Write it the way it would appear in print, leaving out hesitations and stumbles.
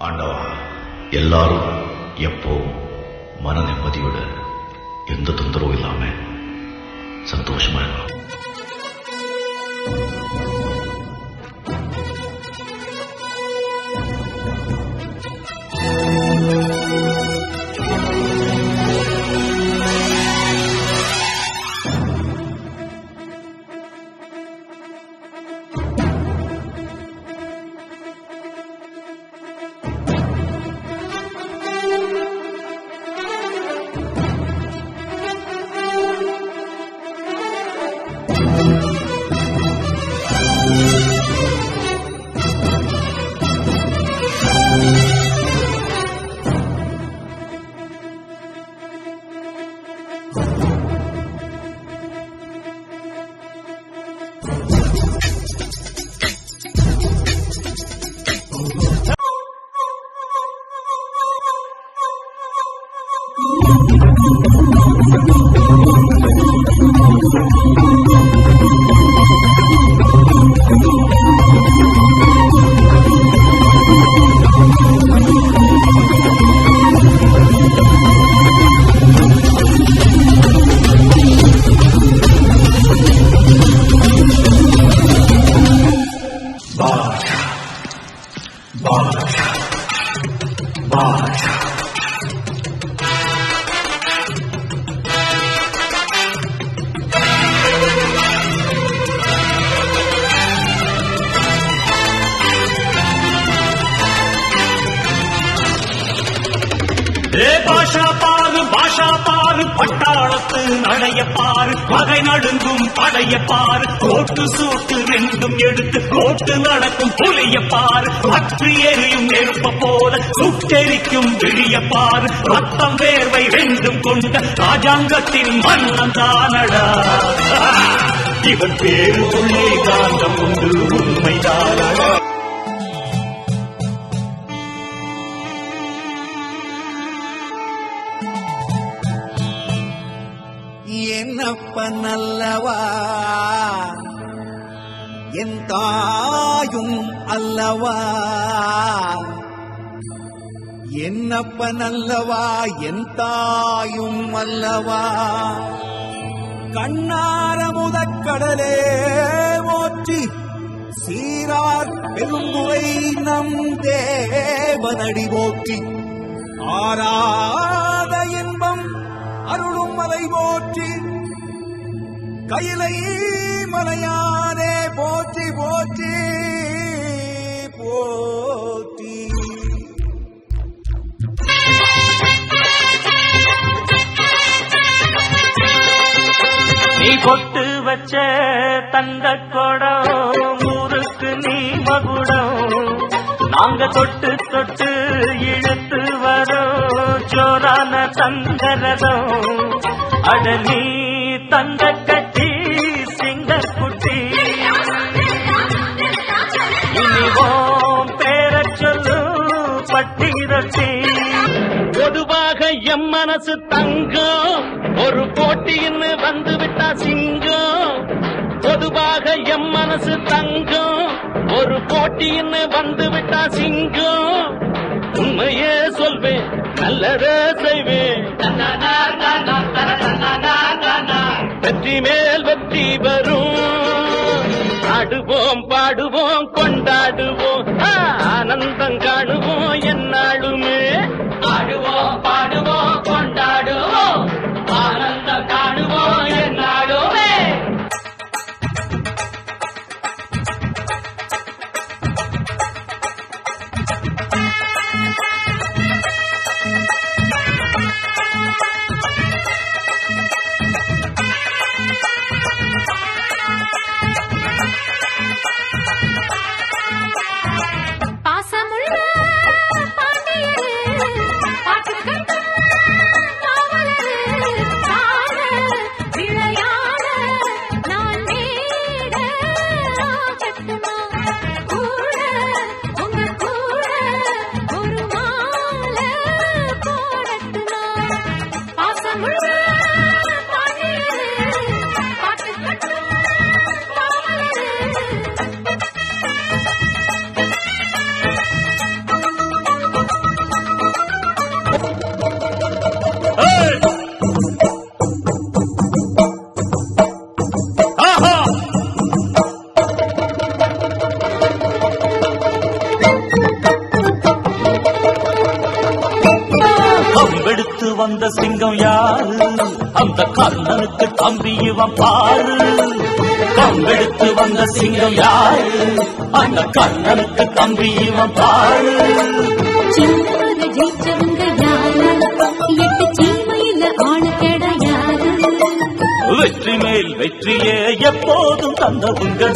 ஆண்டவா, எல்லாரும் எப்போ மன நிம்மதியோட எந்த தொந்தரவும் இல்லாம சந்தோஷமா இருக்கணும். பாஷா பாரு பட்டாளத்து நடைய பாரு பகை நடுங்கும் படைய பாரு கோட்டு சூட்டு ரெண்டும் எடுத்து கோட்டு நடக்கும் புலிய பாரு பற்றி எரியும் நெருப்ப போல சுட்டெரிக்கும் விழிய பாரு ரத்தம் வேர்வை ரெண்டும் கொண்ட ராஜாங்கத்தின் மன்னன் தானடா இவன் பேருக்குள்ளே காந்தம் உண்டு உண்மைதானடா. என்னப்பன் அல்லவா என் தாயும் அல்லவா, என்னப்பன் அல்லவா என் தாயும் அல்லவா, கண்ணார முதற்கடலே போற்றி சீரார் பெரும்புரை நம் தேவனடி போற்றி, ஆராத இன்பம் அருளும் மலை போற்றி, கையிலை மலையானே போற்றி போற்றி போற்றி. நீ கொட்டு வச்ச தந்த கொடம் ஊருக்கு நீ மகுடம், நாங்க தொட்டு தொட்டு இழுத்து வரோம் சோரான தங்கரதம், அட நீ தங்க கட்டி சிங்க குட்டி, இனிவோம் பேர சொல்லு பட்டி ரொட்டி. பொதுவாக எம் மனசு தங்கம், ஒரு போட்டின்னு வந்து விட்டா சிங்கம். பொதுவாக எம் மனசு தங்கம், ஒரு போட்டின்னு வந்து விட்டா சிங்கம். உண்மையே சொல்வேன் நல்லதே செய்வேன், வெற்றி மேல் வெற்றி வரும். ஆடுவோம் பாடுவோம் கொண்டாடுவோம் ஆனந்தம் காணுவோம் என்னாலுமே. ஆடுவோம் பாடுவோம் கொண்டாடுவோம் ஆனந்தம் காணுவோம் என்னாலுமே. கம்பெடுத்து வந்த சிங்கம் யாரு? அந்த கர்ணனுக்கு தம்பி இவன் பாரு. கம்பெடுத்து வந்த சிங்கம் யாரு? அந்த கர்ணனுக்கு தம்பி இவன் பாரு. சின்னவங்க ஜெயிச்சவங்க யாரு? 8 சீமையில ஆணு கிடையாது. வெற்றி மேல் வெற்றியே எப்போதும் தந்தவங்க